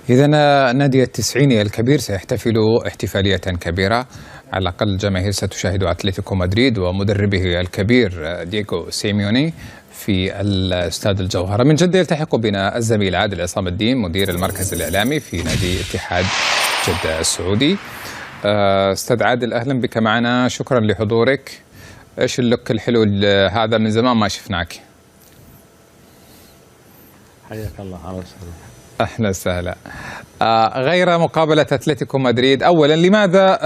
إذا نادي التسعيني الكبير سيحتفل احتفالية كبيرة، على الأقل الجماهير ستشاهد أتلتيكو مدريد ومدربه الكبير دييغو سيميوني في الاستاد الجوهرة. من جدة يلتحق بنا الزميل عادل عصام الدين مدير المركز الإعلامي في نادي اتحاد جدة السعودي. أستاذ عادل، أهلا بك معنا، شكرا لحضورك. إيش اللوك الحلو هذا؟ من زمان ما شفناك. حياك الله. على وسهلا. أهلا وسهلا. غير مقابلة أتلتيكو مدريد، أولا لماذا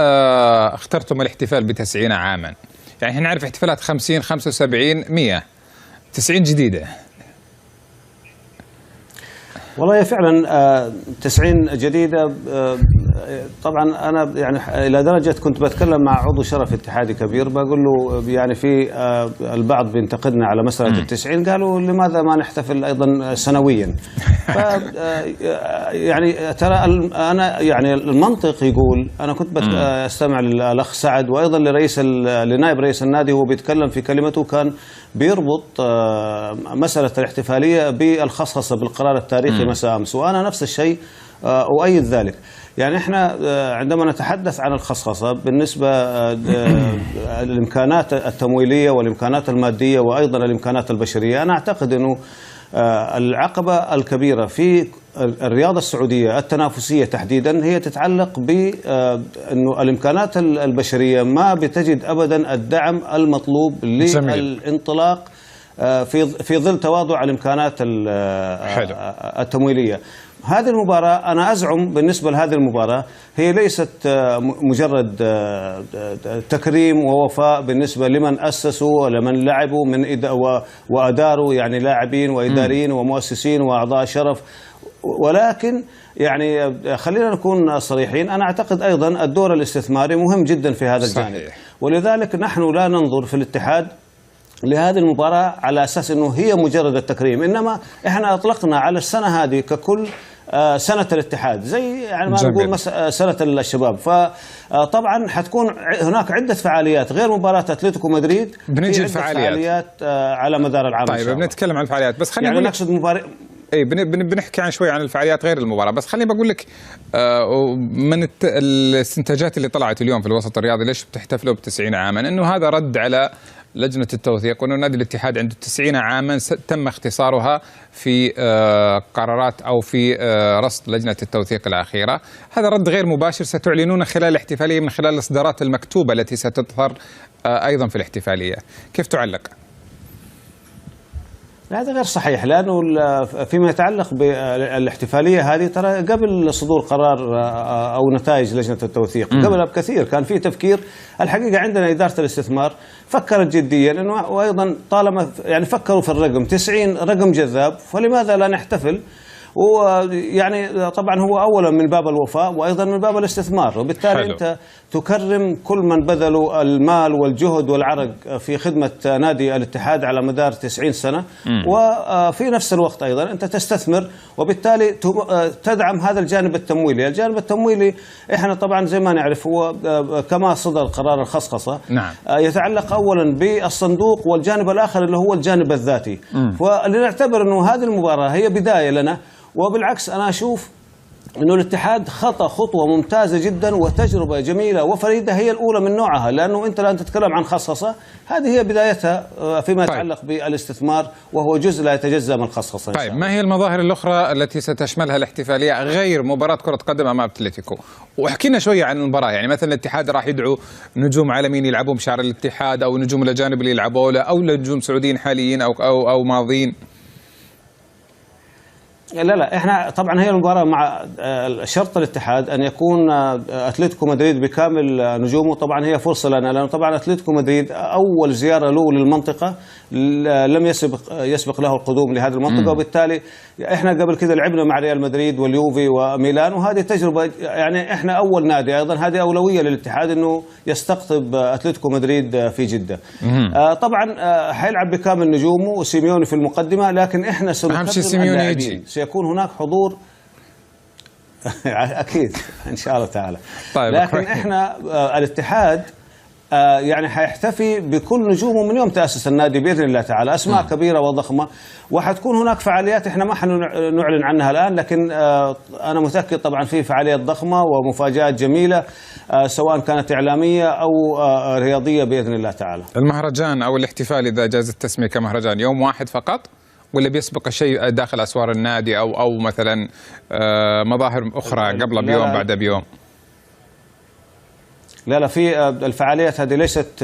اخترتم الاحتفال ب90 عاما؟ يعني احنا نعرف احتفالات 50 75 100، 90 جديدة. والله فعلا 90 جديدة. طبعا أنا يعني إلى درجة كنت بتكلم مع عضو شرف اتحادي كبير، بقول له يعني في البعض بينتقدنا على مسألة ال90، قالوا لماذا ما نحتفل أيضا سنويا؟ يعني ترى أنا يعني المنطق يقول، أنا كنت أستمع للأخ سعد وأيضا لنائب رئيس النادي، هو بيتكلم في كلمته كان بيربط مسألة الاحتفالية بالخصخصة بالقرار التاريخي مساء أمس، وأنا نفس الشيء أؤيد ذلك. يعني احنا عندما نتحدث عن الخصخصة بالنسبة للإمكانات التمويلية والإمكانات المادية وأيضا الإمكانات البشرية، أنا أعتقد أنه العقبة الكبيرة في الرياضة السعودية التنافسية تحديدا هي تتعلق بأنه الإمكانات البشرية ما بتجد أبدا الدعم المطلوب للانطلاق في ظل تواضع الإمكانات التمويلية. هذه المباراة أنا أزعم بالنسبة لهذه المباراة هي ليست مجرد تكريم ووفاء بالنسبة لمن أسسوا ولمن لعبوا وأداروا، يعني لاعبين وإداريين ومؤسسين وأعضاء شرف، ولكن يعني خلينا نكون صريحين، أنا أعتقد أيضا الدور الاستثماري مهم جدا في هذا الجانب. صحيح. ولذلك نحن لا ننظر في الاتحاد لهذه المباراة على أساس أنه هي مجرد التكريم، إنما إحنا أطلقنا على السنة هذه ككل سنة الاتحاد، زي يعني ما نقول سنة الشباب. فطبعا حتكون هناك عدة فعاليات غير مباراة أتلتيكو مدريد، بنجي الفعاليات على مدار العام. طيب بنتكلم عن الفعاليات، بس خلينا يعني نقصد مباراة. اي بنحكي عن شوي عن الفعاليات غير المباراة، بس خليني بقول لك من الاستنتاجات اللي طلعت اليوم في الوسط الرياضي ليش بتحتفلوا ب90 عاما، انه هذا رد على لجنة التوثيق، وأنه نادي الاتحاد عنده 90 عاما تم اختصارها في قرارات أو في رصد لجنة التوثيق الأخيرة. هذا رد غير مباشر ستعلنون خلال الاحتفالية من خلال الإصدارات المكتوبة التي ستظهر أيضا في الاحتفالية. كيف تعلق؟ هذا غير صحيح، لأنه فيما يتعلق بالاحتفالية هذه ترى قبل صدور قرار أو نتائج لجنة التوثيق قبلها بكثير كان في تفكير. الحقيقة عندنا إدارة الاستثمار فكرت جديا إنه، وأيضا طالما يعني فكروا في الرقم 90 رقم جذاب، فلماذا لا نحتفل؟ ويعني طبعا هو أولا من باب الوفاء وأيضا من باب الاستثمار، وبالتالي حلو. أنت تكرم كل من بذلوا المال والجهد والعرق في خدمة نادي الاتحاد على مدار 90 سنة، وفي نفس الوقت أيضا أنت تستثمر، وبالتالي تدعم هذا الجانب التمويلي. الجانب التمويلي إحنا طبعا زي ما نعرف هو كما صدر قرار الخصخصة، نعم. يتعلق أولا بالصندوق، والجانب الآخر اللي هو الجانب الذاتي. ولنعتبر أنه هذه المباراة هي بداية لنا، وبالعكس أنا أشوف أنه الاتحاد خطى خطوة ممتازة جدا وتجربة جميلة وفريدة، هي الأولى من نوعها، لأنه أنت الآن تتكلم عن خصخصة، هذه هي بدايتها فيما يتعلق بالاستثمار، وهو جزء لا يتجزأ من الخصخصة. طيب ما هي المظاهر الأخرى التي ستشملها الاحتفالية غير مباراة كرة قدم أمام أتلتيكو؟ وحكينا شوية عن المباراة، يعني مثلا الاتحاد راح يدعو نجوم عالميين يلعبون بشعار الاتحاد، أو نجوم الأجانب اللي يلعبوا له، أو نجوم سعوديين حاليين أو ماضيين. لا احنا طبعا هي المباراة مع شرط الاتحاد ان يكون اتلتيكو مدريد بكامل نجومه. طبعا هي فرصة لنا، لأن طبعا اتلتيكو مدريد اول زيارة له للمنطقة لم يسبق له القدوم لهذه المنطقة، وبالتالي احنا قبل كذا لعبنا مع ريال مدريد واليوفي وميلان، وهذه تجربة يعني احنا اول نادي ايضا، هذه أولوية للاتحاد انه يستقطب اتلتيكو مدريد في جدة. طبعا حيلعب بكامل نجومه وسيميوني في المقدمة، لكن احنا سنقدم اللاعبين، سيكون هناك حضور أكيد إن شاء الله تعالى. طيب لكن إحنا الاتحاد يعني حيحتفي بكل نجومه من يوم تأسس النادي بإذن الله تعالى، أسماء كبيرة وضخمة، وحتكون هناك فعاليات احنا ما حنعلن عنها الآن، لكن أنا متأكد طبعا في فعاليات ضخمة ومفاجآت جميلة سواء كانت إعلامية أو رياضية بإذن الله تعالى. المهرجان أو الاحتفال إذا جاز التسمية كمهرجان يوم واحد فقط، ولا بيسبق شيء داخل أسوار النادي أو مثلا مظاهر أخرى قبل بيوم بعد بيوم؟ لا في الفعاليات هذه ليست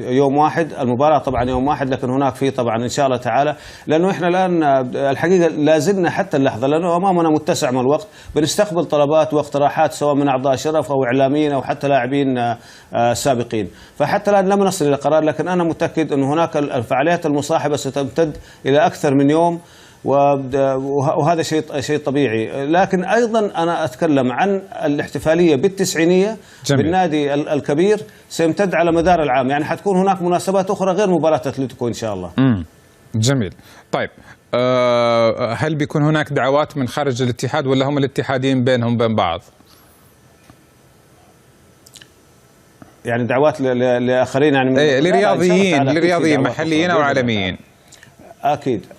يوم واحد، المباراة طبعا يوم واحد، لكن هناك في طبعا إن شاء الله تعالى، لأنه إحنا الآن الحقيقة لازلنا حتى اللحظة لأنه أمامنا متسع من الوقت بنستقبل طلبات واقتراحات سواء من أعضاء شرف أو إعلاميين أو حتى لاعبين سابقين، فحتى الآن لم نصل إلى قرار، لكن أنا متأكد أنه هناك الفعاليات المصاحبة ستمتد إلى أكثر من يوم، وهذا شيء طبيعي. لكن أيضا أنا أتكلم عن الاحتفالية بالتسعينية بالنادي الكبير سيمتد على مدار العام، يعني حتكون هناك مناسبات أخرى غير مباراة أتلتيكو إن شاء الله. جميل. طيب هل بيكون هناك دعوات من خارج الاتحاد ولا هم الاتحاديين بينهم بين بعض؟ يعني دعوات لآخرين، يعني لرياضيين محليين أو عالميين؟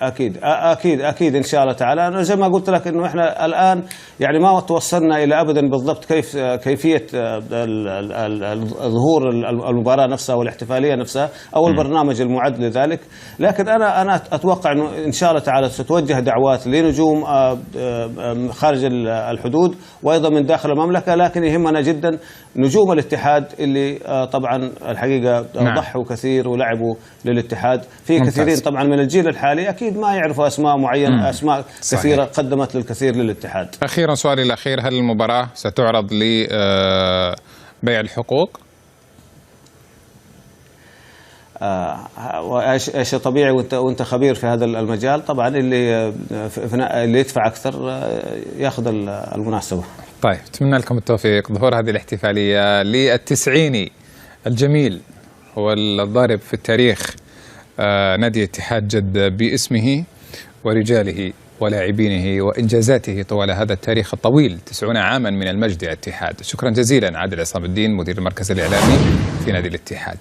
أكيد إن شاء الله تعالى. أنا زي ما قلت لك إنه إحنا الآن يعني ما توصلنا إلى أبدا بالضبط كيفية ظهور المباراة نفسها والاحتفالية نفسها أو البرنامج المعد لذلك، لكن أنا أتوقع إنه إن شاء الله تعالى ستوجه دعوات لنجوم خارج الحدود وأيضا من داخل المملكة، لكن يهمنا جدا نجوم الاتحاد اللي طبعا الحقيقة ضحوا كثير ولعبوا للاتحاد. في كثيرين طبعا من الجيل الحالي أكيد ما يعرفوا أسماء معينة، أسماء كثيرة قدمت للكثير للاتحاد. أخيرا سؤالي الأخير، هل المباراة ستعرض لبيع الحقوق؟ ايش طبيعي وانت خبير في هذا المجال، طبعا اللي يدفع اكثر ياخذ المناسبه. طيب اتمنى لكم التوفيق. ظهور هذه الاحتفاليه للتسعيني الجميل هو الضارب في التاريخ نادي اتحاد جدة باسمه ورجاله ولاعبينه وإنجازاته طوال هذا التاريخ الطويل، 90 عاما من المجد يا اتحاد. شكرا جزيلا عادل عصام الدين مدير المركز الإعلامي في نادي الاتحاد.